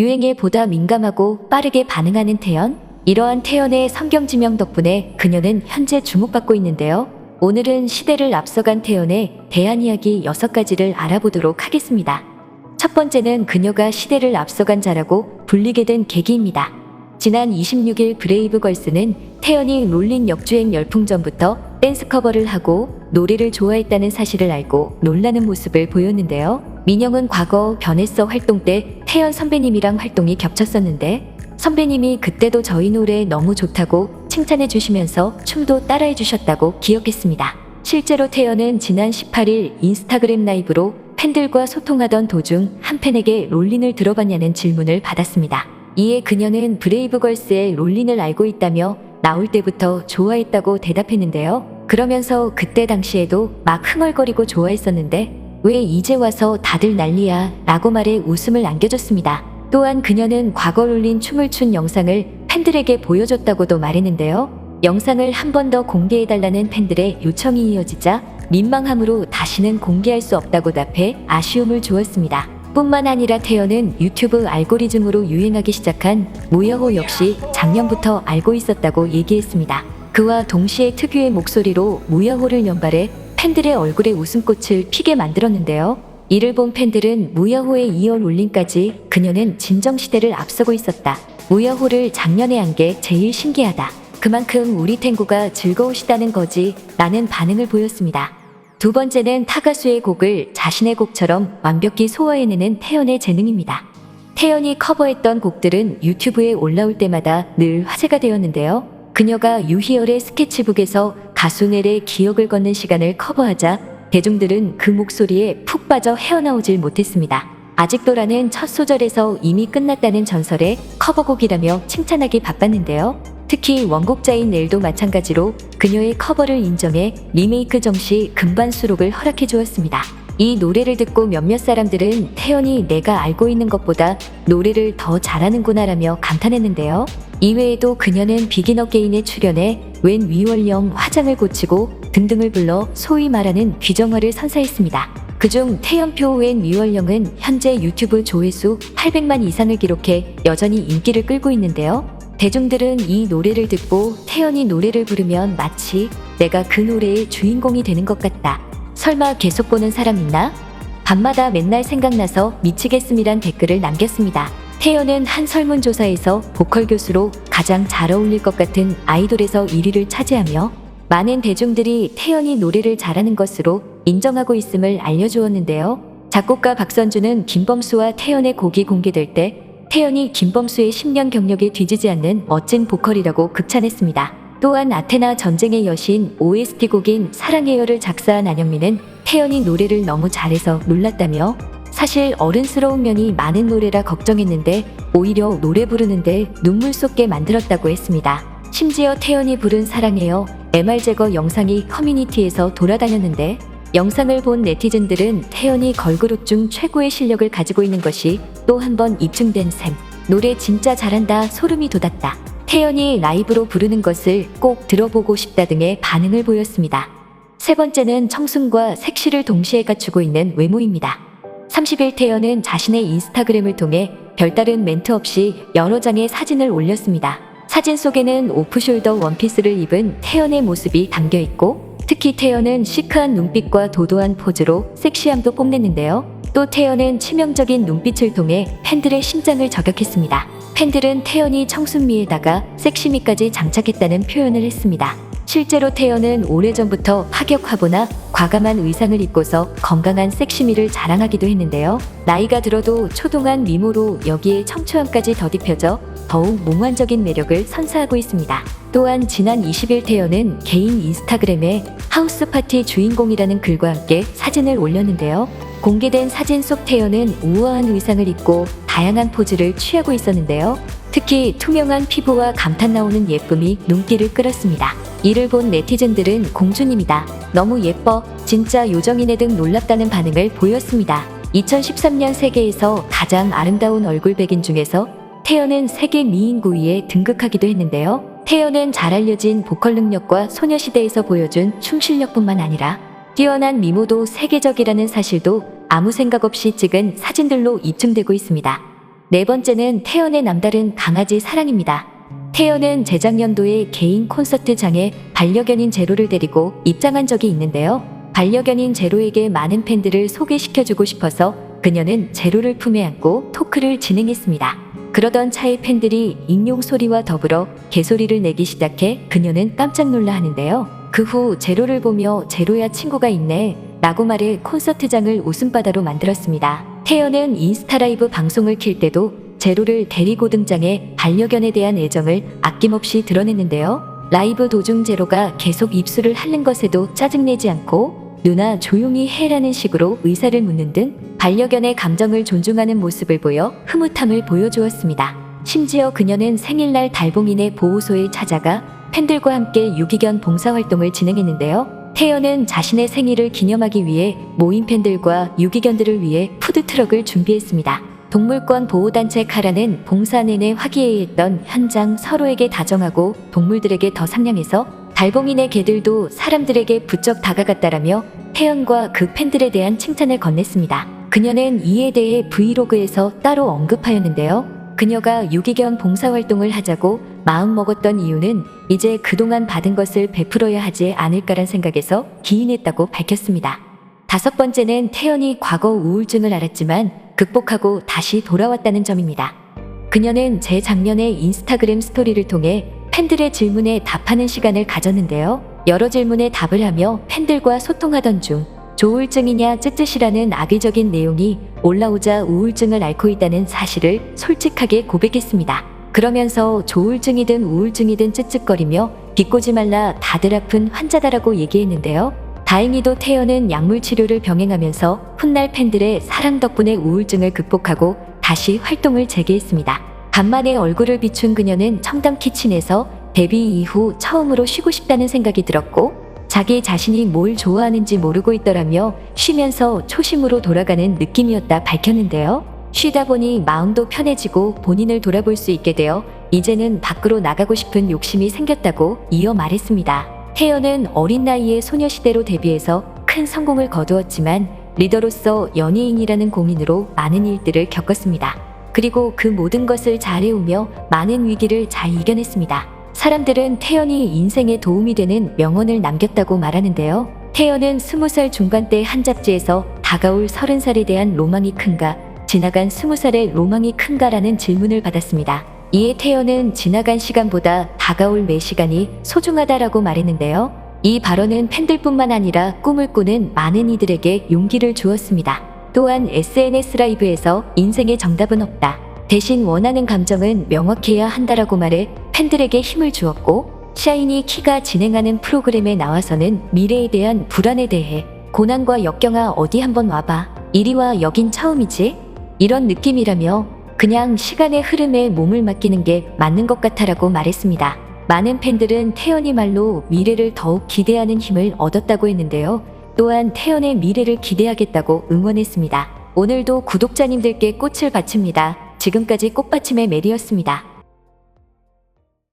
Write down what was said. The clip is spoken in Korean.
유행에 보다 민감하고 빠르게 반응하는 태연. 이러한 태연의 성경지명 덕분에 그녀는 현재 주목받고 있는데요. 오늘은 시대를 앞서간 태연의 대한 이야기 6가지를 알아보도록 하겠습니다. 첫 번째는 그녀가 시대를 앞서간 자라고 불리게 된 계기입니다. 지난 26일 브레이브걸스는 태연이 롤린 역주행 열풍 전부터 댄스 커버를 하고 노래를 좋아했다는 사실을 알고 놀라는 모습을 보였는데요. 민영은 과거 변했어 활동 때 태연 선배님이랑 활동이 겹쳤었는데 선배님이 그때도 저희 노래 너무 좋다고 칭찬해 주시면서 춤도 따라해 주셨다고 기억했습니다. 실제로 태연은 지난 18일 인스타그램 라이브로 팬들과 소통하던 도중 한 팬에게 롤린을 들어봤냐는 질문을 받았습니다. 이에 그녀는 브레이브걸스의 롤린을 알고 있다며 나올 때부터 좋아했다고 대답했는데요. 그러면서 그때 당시에도 막 흥얼거리고 좋아했었는데 왜 이제 와서 다들 난리야 라고 말해 웃음을 안겨줬습니다. 또한 그녀는 과거 롤린 춤을 춘 영상을 팬들에게 보여줬다고도 말했는데요. 영상을 한 번 더 공개해달라는 팬들의 요청이 이어지자 민망함으로 다시는 공개할 수 없다고 답해 아쉬움을 주었습니다. 뿐만 아니라 태연은 유튜브 알고리즘으로 유행하기 시작한 무여호 역시 작년부터 알고 있었다고 얘기했습니다. 그와 동시에 특유의 목소리로 무여호를 연발해 팬들의 얼굴에 웃음꽃을 피게 만들었는데요. 이를 본 팬들은 무여호에 이어 롤린까지 그녀는 진정시대를 앞서고 있었다. 무여호를 작년에 한 게 제일 신기하다. 그만큼 우리 탱구가 즐거우시다는 거지 라는 반응을 보였습니다. 두 번째는 타 가수의 곡을 자신의 곡처럼 완벽히 소화해내는 태연의 재능입니다. 태연이 커버했던 곡들은 유튜브에 올라올 때마다 늘 화제가 되었는데요. 그녀가 유희열의 스케치북에서 가수 넬의 기억을 걷는 시간을 커버하자 대중들은 그 목소리에 푹 빠져 헤어나오질 못했습니다. 아직도라는 첫 소절에서 이미 끝났다는 전설의 커버곡이라며 칭찬하기 바빴는데요. 특히 원곡자인 넬도 마찬가지로 그녀의 커버를 인정해 리메이크 정시 금반 수록을 허락해 주었습니다. 이 노래를 듣고 몇몇 사람들은 태연이 내가 알고 있는 것보다 노래를 더 잘하는구나라며 감탄했는데요. 이외에도 그녀는 비긴 어게인에 출연해 웬 위월령 화장을 고치고 등등을 불러 소위 말하는 귀정화를 선사했습니다. 그중 태연표 웬 위월령은 현재 유튜브 조회수 800만 이상을 기록해 여전히 인기를 끌고 있는데요. 대중들은 이 노래를 듣고 태연이 노래를 부르면 마치 내가 그 노래의 주인공이 되는 것 같다. 설마 계속 보는 사람 있나? 밤마다 맨날 생각나서 미치겠음이란 댓글을 남겼습니다. 태연은 한 설문조사에서 보컬 교수로 가장 잘 어울릴 것 같은 아이돌에서 1위를 차지하며 많은 대중들이 태연이 노래를 잘하는 것으로 인정하고 있음을 알려주었는데요. 작곡가 박선주는 김범수와 태연의 곡이 공개될 때 태연이 김범수의 10년 경력에 뒤지지 않는 멋진 보컬이라고 극찬했습니다. 또한 아테나 전쟁의 여신 OST 곡인 사랑해요를 작사한 안영미는 태연이 노래를 너무 잘해서 놀랐다며 사실 어른스러운 면이 많은 노래라 걱정했는데 오히려 노래 부르는데 눈물 쏟게 만들었다고 했습니다. 심지어 태연이 부른 사랑해요 MR 제거 영상이 커뮤니티에서 돌아다녔는데 영상을 본 네티즌들은 태연이 걸그룹 중 최고의 실력을 가지고 있는 것이 또 한 번 입증된 셈. 노래 진짜 잘한다 소름이 돋았다. 태연이 라이브로 부르는 것을 꼭 들어보고 싶다 등의 반응을 보였습니다. 세 번째는 청순과 섹시를 동시에 갖추고 있는 외모입니다. 30일 태연은 자신의 인스타그램을 통해 별다른 멘트 없이 여러 장의 사진을 올렸습니다. 사진 속에는 오프숄더 원피스를 입은 태연의 모습이 담겨있고 특히 태연은 시크한 눈빛과 도도한 포즈로 섹시함도 뽐냈는데요. 또 태연은 치명적인 눈빛을 통해 팬들의 심장을 저격했습니다. 팬들은 태연이 청순미에다가 섹시미까지 장착했다는 표현을 했습니다. 실제로 태연은 오래전부터 파격 화보나 과감한 의상을 입고서 건강한 섹시미를 자랑하기도 했는데요. 나이가 들어도 초동한 미모로 여기에 청초함까지 더딥혀져 더욱 몽환적인 매력을 선사하고 있습니다. 또한 지난 20일 태연은 개인 인스타그램에 하우스 파티 주인공이라는 글과 함께 사진을 올렸는데요. 공개된 사진 속 태연은 우아한 의상을 입고 다양한 포즈를 취하고 있었는데요. 특히 투명한 피부와 감탄 나오는 예쁨이 눈길을 끌었습니다. 이를 본 네티즌들은 공주님이다. 너무 예뻐. 진짜 요정이네 등 놀랍다는 반응을 보였습니다. 2013년 세계에서 가장 아름다운 얼굴 100인 중에서 태연은 세계 미인 9위에 등극하기도 했는데요. 태연은 잘 알려진 보컬 능력과 소녀시대에서 보여준 춤 실력뿐만 아니라 뛰어난 미모도 세계적이라는 사실도 아무 생각 없이 찍은 사진들로 입증되고 있습니다. 네 번째는 태연의 남다른 강아지 사랑입니다. 태연은 재작년도에 개인 콘서트장에 반려견인 제로를 데리고 입장한 적이 있는데요. 반려견인 제로에게 많은 팬들을 소개시켜주고 싶어서 그녀는 제로를 품에 안고 토크를 진행했습니다. 그러던 차에 팬들이 익룡 소리와 더불어 개소리를 내기 시작해 그녀는 깜짝 놀라 하는데요. 그 후 제로를 보며 제로야 친구가 있네 라고 말해 콘서트장을 웃음바다로 만들었습니다. 태연은 인스타 라이브 방송을 킬 때도 제로를 데리고 등장해 반려견에 대한 애정을 아낌없이 드러냈는데요. 라이브 도중 제로가 계속 입술을 핥는 것에도 짜증내지 않고 누나 조용히 해라는 식으로 의사를 묻는 등 반려견의 감정을 존중하는 모습을 보여 흐뭇함을 보여주었습니다. 심지어 그녀는 생일날 달봉인의 보호소에 찾아가 팬들과 함께 유기견 봉사활동을 진행했는데요. 태연은 자신의 생일을 기념하기 위해 모인 팬들과 유기견들을 위해 푸드트럭을 준비했습니다. 동물권 보호단체 카라는 봉사 내내 화기애애했던 현장 서로에게 다정하고 동물들에게 더 상냥해서 달봉인의 개들도 사람들에게 부쩍 다가갔다라며 태연과 그 팬들에 대한 칭찬을 건넸습니다. 그녀는 이에 대해 브이로그에서 따로 언급하였는데요. 그녀가 유기견 봉사활동을 하자고 마음먹었던 이유는 이제 그동안 받은 것을 베풀어야 하지 않을까란 생각에서 기인했다고 밝혔습니다. 다섯 번째는 태연이 과거 우울증을 앓았지만 극복하고 다시 돌아왔다는 점입니다. 그녀는 재작년에 인스타그램 스토리를 통해 팬들의 질문에 답하는 시간을 가졌는데요. 여러 질문에 답을 하며 팬들과 소통하던 중 조울증이냐 쯧쯧이라는 악의적인 내용이 올라오자 우울증을 앓고 있다는 사실을 솔직하게 고백했습니다. 그러면서 조울증이든 우울증이든 쯧쯧거리며 비꼬지 말라 다들 아픈 환자다라고 얘기했는데요. 다행히도 태연은 약물 치료를 병행하면서 훗날 팬들의 사랑 덕분에 우울증을 극복하고 다시 활동을 재개했습니다. 간만에 얼굴을 비춘 그녀는 청담 키친에서 데뷔 이후 처음으로 쉬고 싶다는 생각이 들었고 자기 자신이 뭘 좋아하는지 모르고 있더라며 쉬면서 초심으로 돌아가는 느낌이었다 밝혔는데요. 쉬다 보니 마음도 편해지고 본인을 돌아볼 수 있게 되어 이제는 밖으로 나가고 싶은 욕심이 생겼다고 이어 말했습니다. 태연은 어린 나이에 소녀시대로 데뷔해서 큰 성공을 거두었지만 리더로서 연예인이라는 공인으로 많은 일들을 겪었습니다. 그리고 그 모든 것을 잘해오며 많은 위기를 잘 이겨냈습니다. 사람들은 태연이 인생에 도움이 되는 명언을 남겼다고 말하는데요. 태연은 20살 중반대 한 잡지에서 다가올 30살에 대한 로망이 큰가, 지나간 20살의 로망이 큰가라는 질문을 받았습니다. 이에 태연은 지나간 시간보다 다가올 매 시간이 소중하다라고 말했는데요. 이 발언은 팬들뿐만 아니라 꿈을 꾸는 많은 이들에게 용기를 주었습니다. 또한 SNS 라이브에서 인생의 정답은 없다. 대신 원하는 감정은 명확해야 한다라고 말해 팬들에게 힘을 주었고 샤이니 키가 진행하는 프로그램에 나와서는 미래에 대한 불안에 대해 고난과 역경아 어디 한번 와봐. 이리 와 여긴 처음이지? 이런 느낌이라며 그냥 시간의 흐름에 몸을 맡기는 게 맞는 것 같아라고 말했습니다. 많은 팬들은 태연이 말로 미래를 더욱 기대하는 힘을 얻었다고 했는데요. 또한 태연의 미래를 기대하겠다고 응원했습니다. 오늘도 구독자님들께 꽃을 바칩니다. 지금까지 꽃받침의 메리였습니다.